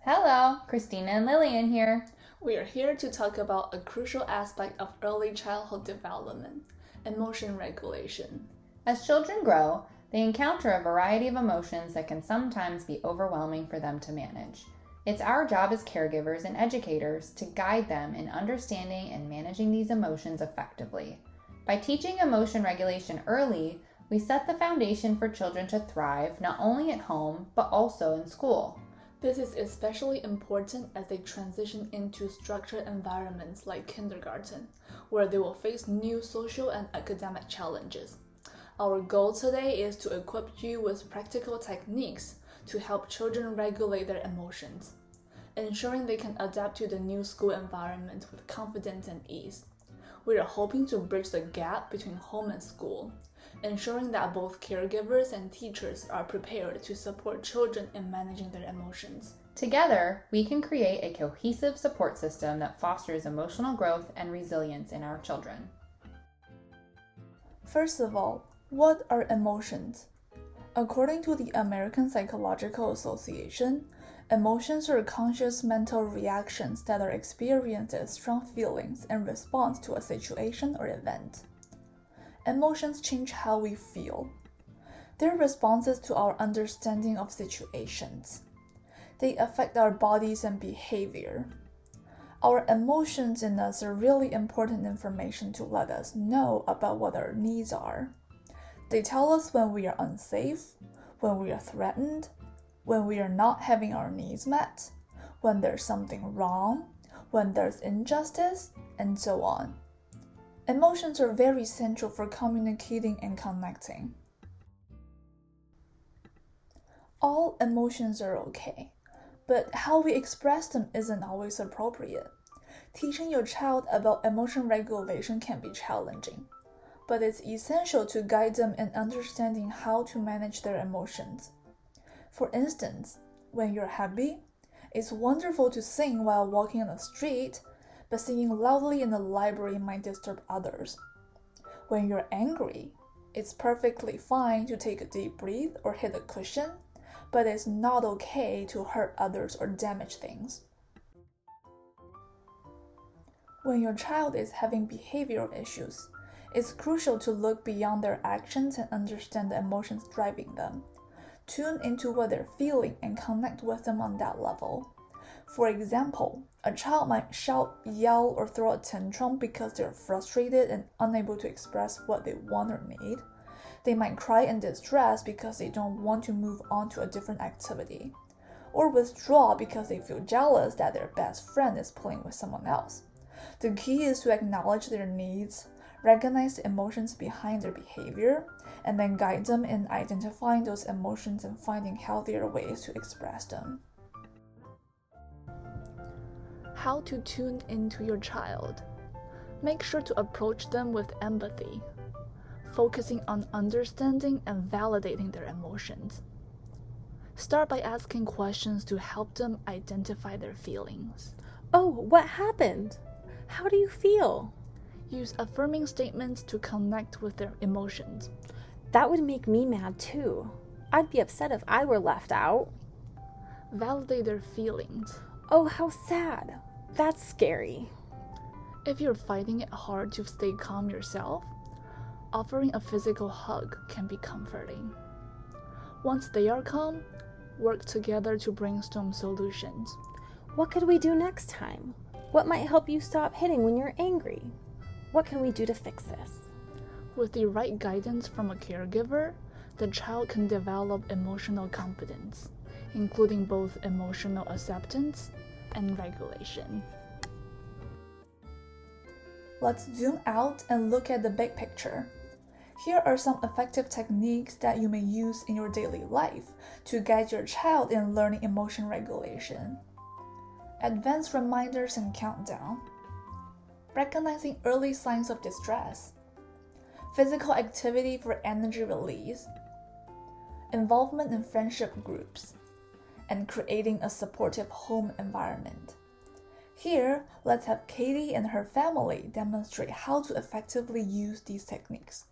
Hello, Christina and Lillian here. We are here to talk about a crucial aspect of early childhood development, emotion regulation. As children grow, they encounter a variety of emotions that can sometimes be overwhelming for them to manage. It's our job as caregivers and educators to guide them in understanding and managing these emotions effectively. By teaching emotion regulation early, we set the foundation for children to thrive not only at home but also in school. This is especially important as they transition into structured environments like kindergarten, where they will face new social and academic challenges. Our goal today is to equip you with practical techniques to help children regulate their emotions, ensuring they can adapt to the new school environment with confidence and ease. We are hoping to bridge the gap between home and school, ensuring that both caregivers and teachers are prepared to support children in managing their emotions. Together, we can create a cohesive support system that fosters emotional growth and resilience in our children. First of all, what are emotions? According to the American Psychological Association, emotions are conscious mental reactions that are experienced as strong feelings in response to a situation or event. Emotions change how we feel. They're responses to our understanding of situations. They affect our bodies and behavior. Our emotions in us are really important information to let us know about what our needs are. They tell us when we are unsafe, when we are threatened, when we are not having our needs met, when there's something wrong, when there's injustice, and so on. Emotions are very central for communicating and connecting. All emotions are okay, but how we express them isn't always appropriate. Teaching your child about emotion regulation can be challenging, but it's essential to guide them in understanding how to manage their emotions. For instance, when you're happy, it's wonderful to sing while walking on the street, but singing loudly in the library might disturb others. When you're angry, it's perfectly fine to take a deep breath or hit a cushion, but it's not okay to hurt others or damage things. When your child is having behavioral issues, it's crucial to look beyond their actions and understand the emotions driving them. Tune into what they're feeling and connect with them on that level. For example, a child might shout, yell, or throw a tantrum because they're frustrated and unable to express what they want or need. They might cry in distress because they don't want to move on to a different activity, or withdraw because they feel jealous that their best friend is playing with someone else. The key is to acknowledge their needs, recognize the emotions behind their behavior, and then guide them in identifying those emotions and finding healthier ways to express them. How to tune into your child. Make sure to approach them with empathy, focusing on understanding and validating their emotions. Start by asking questions to help them identify their feelings. Oh, what happened? How do you feel? Use affirming statements to connect with their emotions. That would make me mad too. I'd be upset if I were left out. Validate their feelings. Oh, how sad. That's scary. If you're finding it hard to stay calm yourself, offering a physical hug can be comforting. Once they are calm, work together to brainstorm solutions. What could we do next time? What might help you stop hitting when you're angry? What can we do to fix this? With the right guidance from a caregiver, the child can develop emotional competence, including both emotional acceptance and regulation. Let's zoom out and look at the big picture. Here are some effective techniques that you may use in your daily life to guide your child in learning emotion regulation. Advanced reminders and countdown. Recognizing early signs of distress. Physical activity for energy release. Involvement in friendship groups. And creating a supportive home environment. Here, let's have Katie and her family demonstrate how to effectively use these techniques.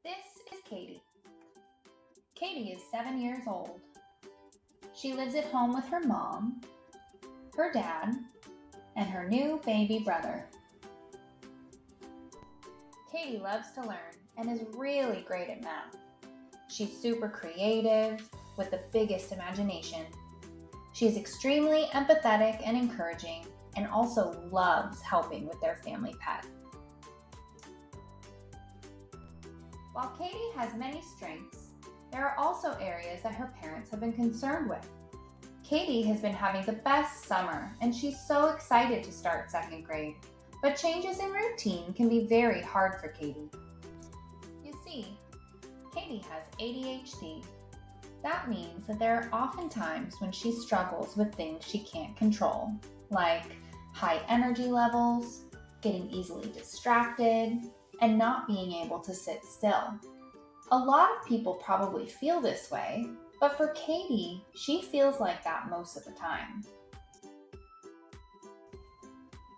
This is Katie. Katie is 7 years old. She lives at home with her mom, her dad, and her new baby brother. Katie loves to learn and is really great at math. She's super creative with the biggest imagination. She's extremely empathetic and encouraging and also loves helping with their family pet. While Katie has many strengths, there are also areas that her parents have been concerned with. Katie has been having the best summer and she's so excited to start 2nd grade, but changes in routine can be very hard for Katie. You see, Katie has ADHD. That means that there are often times when she struggles with things she can't control, like high energy levels, getting easily distracted, and not being able to sit still. A lot of people probably feel this way, but for Katie, she feels like that most of the time.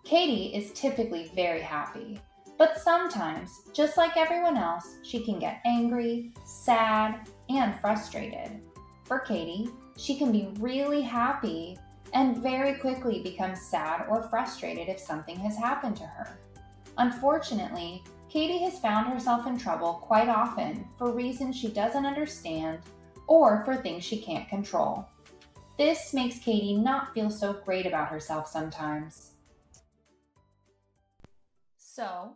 Katie is typically very happy, but sometimes, just like everyone else, she can get angry, sad, and frustrated. For Katie, she can be really happy and very quickly become sad or frustrated if something has happened to her. Unfortunately, Katie has found herself in trouble quite often for reasons she doesn't understand or for things she can't control. This makes Katie not feel so great about herself sometimes. So,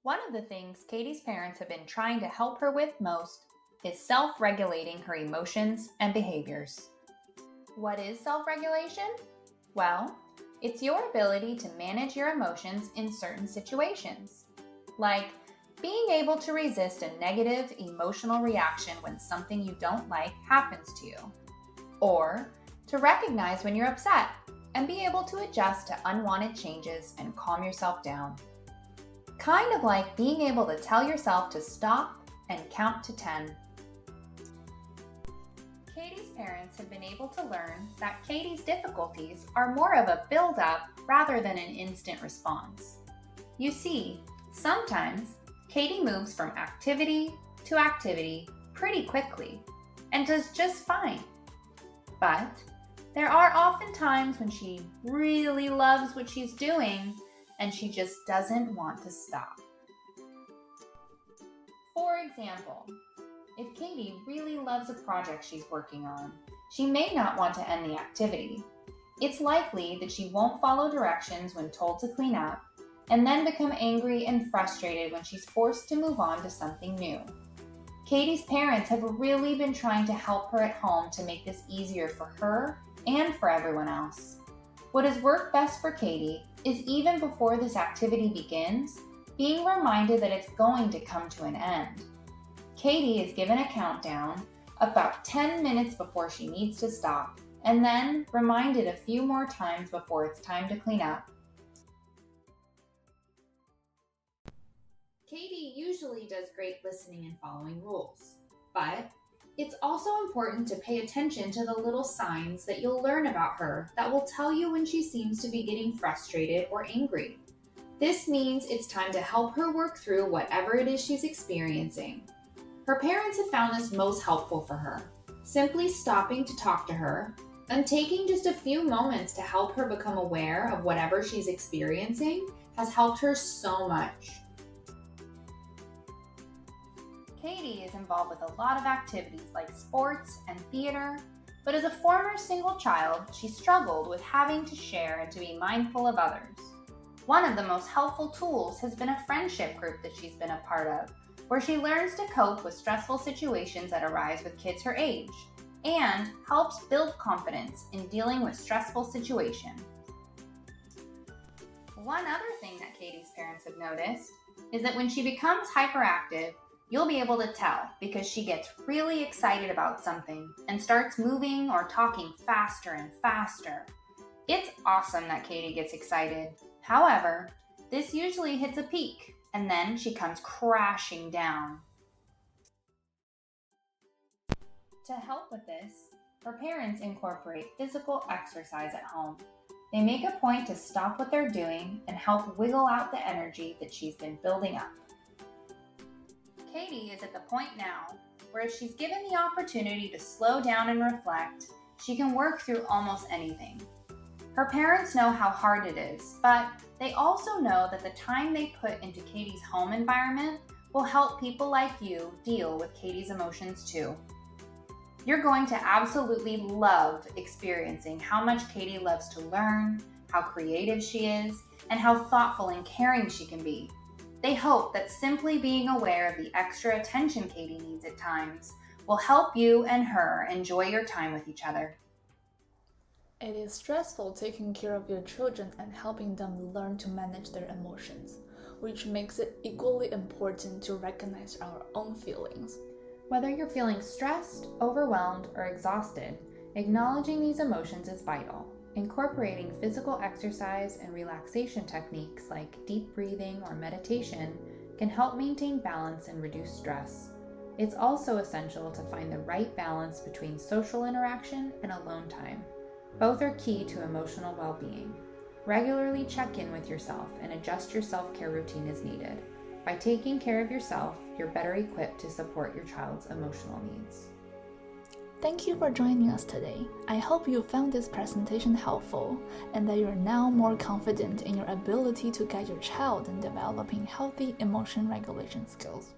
one of the things Katie's parents have been trying to help her with most is self-regulating her emotions and behaviors. What is self-regulation? Well, it's your ability to manage your emotions in certain situations, like being able to resist a negative emotional reaction when something you don't like happens to you, or to recognize when you're upset and be able to adjust to unwanted changes and calm yourself down. Kind of like being able to tell yourself to stop and count to 10. Katie's parents have been able to learn that Katie's difficulties are more of a build-up rather than an instant response. You see, sometimes Katie moves from activity to activity pretty quickly and does just fine. But there are often times when she really loves what she's doing and she just doesn't want to stop. For example, if Katie really loves a project she's working on, she may not want to end the activity. It's likely that she won't follow directions when told to clean up, and then become angry and frustrated when she's forced to move on to something new. Katie's parents have really been trying to help her at home to make this easier for her and for everyone else. What has worked best for Katie is even before this activity begins, being reminded that it's going to come to an end. Katie is given a countdown about 10 minutes before she needs to stop, and then reminded a few more times before it's time to clean up. Katie usually does great listening and following rules, but it's also important to pay attention to the little signs that you'll learn about her that will tell you when she seems to be getting frustrated or angry. This means it's time to help her work through whatever it is she's experiencing. Her parents have found this most helpful for her. Simply stopping to talk to her and taking just a few moments to help her become aware of whatever she's experiencing has helped her so much. Katie is involved with a lot of activities like sports and theater, but as a former single child, she struggled with having to share and to be mindful of others. One of the most helpful tools has been a friendship group that she's been a part of, where she learns to cope with stressful situations that arise with kids her age, and helps build confidence in dealing with stressful situations. One other thing that Katie's parents have noticed is that when she becomes hyperactive, you'll be able to tell because she gets really excited about something and starts moving or talking faster and faster. It's awesome that Katie gets excited. However, this usually hits a peak and then she comes crashing down. To help with this, her parents incorporate physical exercise at home. They make a point to stop what they're doing and help wiggle out the energy that she's been building up. Katie is at the point now where if she's given the opportunity to slow down and reflect, she can work through almost anything. Her parents know how hard it is, but they also know that the time they put into Katie's home environment will help people like you deal with Katie's emotions too. You're going to absolutely love experiencing how much Katie loves to learn, how creative she is, and how thoughtful and caring she can be. They hope that simply being aware of the extra attention Katie needs at times will help you and her enjoy your time with each other. It is stressful taking care of your children and helping them learn to manage their emotions, which makes it equally important to recognize our own feelings. Whether you're feeling stressed, overwhelmed, or exhausted, acknowledging these emotions is vital. Incorporating physical exercise and relaxation techniques like deep breathing or meditation can help maintain balance and reduce stress. It's also essential to find the right balance between social interaction and alone time. Both are key to emotional well-being. Regularly check in with yourself and adjust your self-care routine as needed. By taking care of yourself, you're better equipped to support your child's emotional needs. Thank you for joining us today. I hope you found this presentation helpful and that you're now more confident in your ability to guide your child in developing healthy emotion regulation skills.